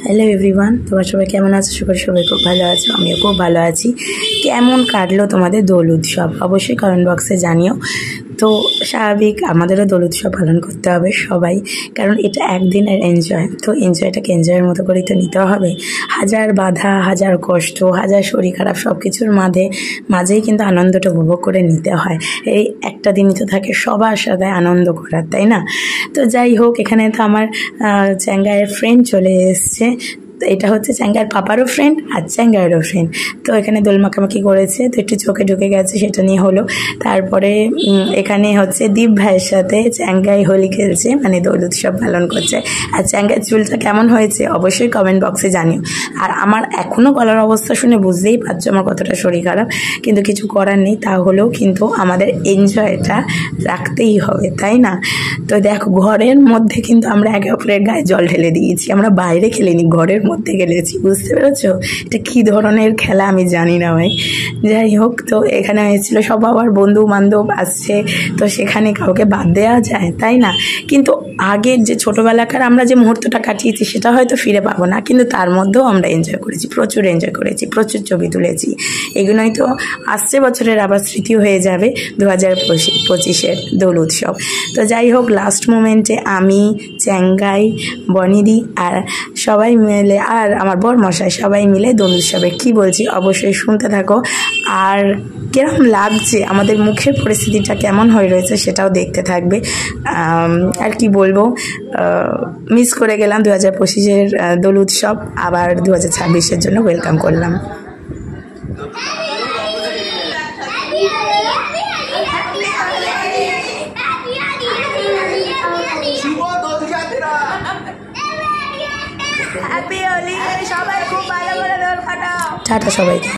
Hello everyone, তোমরা সবাই কেমন আছো? আশা করি সবাই খুব ভালো আছো। আমিও খুব ভালো আছি। কেমন কাটলো তোমাদের দোল উৎসব অবশ্যই কমেন্ট বক্সে জানিও। তো স্বাভাবিক আমাদেরও দোল উৎসব পালন করতে হবে সবাই, কারণ এটা একদিনের এনজয়। তো এনজয়টাকে এনজয়ের মতো করেই তো নিতে হবে। হাজার বাধা, হাজার কষ্ট, হাজার শরীর খারাপ সব কিছুর মাঝেই কিন্তু আনন্দটা উপভোগ করে নিতে হয়। এই একটা দিনই তো থাকে সবার সাথে আনন্দ করার, তাই না? তো যাই হোক, এখানে তো আমার চ্যাঙ্গায়ের ফ্রেন্ড চলে এসছে। তো এটা হচ্ছে চ্যাঙ্গায়ের পাপারও ফ্রেন্ড আর চ্যাঙ্গায়েরও ফ্রেন্ড। তো এখানে দোল মাখামাখি করেছে, তো একটু চোখে ঢুকে গেছে, সেটা নিয়ে হলো। তারপরে এখানে হচ্ছে দীপ ভাইয়ের সাথে চ্যাঙ্গাই হোলি খেলছে, মানে দোল উৎসব পালন করছে। আর চ্যাঙ্গাইয়ের চুলটা কেমন হয়েছে অবশ্যই কমেন্ট বক্সে জানিও। আর আমার এখনও গলার অবস্থা শুনে বুঝতেই পারছো আমার কতটা শরীর খারাপ, কিন্তু কিছু করার নেই। তাহলেও কিন্তু আমাদের এনজয়টা রাখতেই হবে, তাই না? তো দেখো, ঘরের মধ্যে কিন্তু আমরা একে অপরের গায়ে জল ঢেলে দিয়েছি, আমরা বাইরে খেলিনি, ঘরের মধ্যে খেলেছি। বুঝতে পেরেছো এটা কী ধরনের খেলা আমি জানি না ভাই। যাই হোক, তো এখানে হয়েছিল সব আবার বন্ধু বান্ধব আসছে, তো সেখানে কাউকে বাদ দেওয়া যায়, তাই না? কিন্তু আগের যে ছোটোবেলাকার আমরা যে মুহূর্তটা কাটিয়েছি সেটা হয়তো ফিরে পাবো না, কিন্তু তার মধ্যেও আমরা এনজয় করেছি, প্রচুর এনজয় করেছি, প্রচুর ছবি তুলেছি। এগুলোই তো আসছে বছরের আবার স্মৃতি হয়ে যাবে 2025-এর দোল উৎসব। তো যাই হোক, লাস্ট মোমেন্টে আমি, চ্যাঙ্গাই, বনিদি আর সবাই মিলে, আর আমার বরমশাই, সবাই মিলে দোল উৎসবে কী বলছি অবশ্যই শুনতে থাকো। আর কিরকম লাগছে, আমাদের মুখের পরিস্থিতিটা কেমন হয়ে রয়েছে সেটাও দেখতে থাকবে। আর কি বলবো, মিস করে গেলাম 2025-এর দোল উৎসব, আবার 2026-এর জন্য ওয়েলকাম করলাম। হ্যাপি হোলি, সবাই খুব ভালো করে দোল কাটাও। টাটা সবাইকে।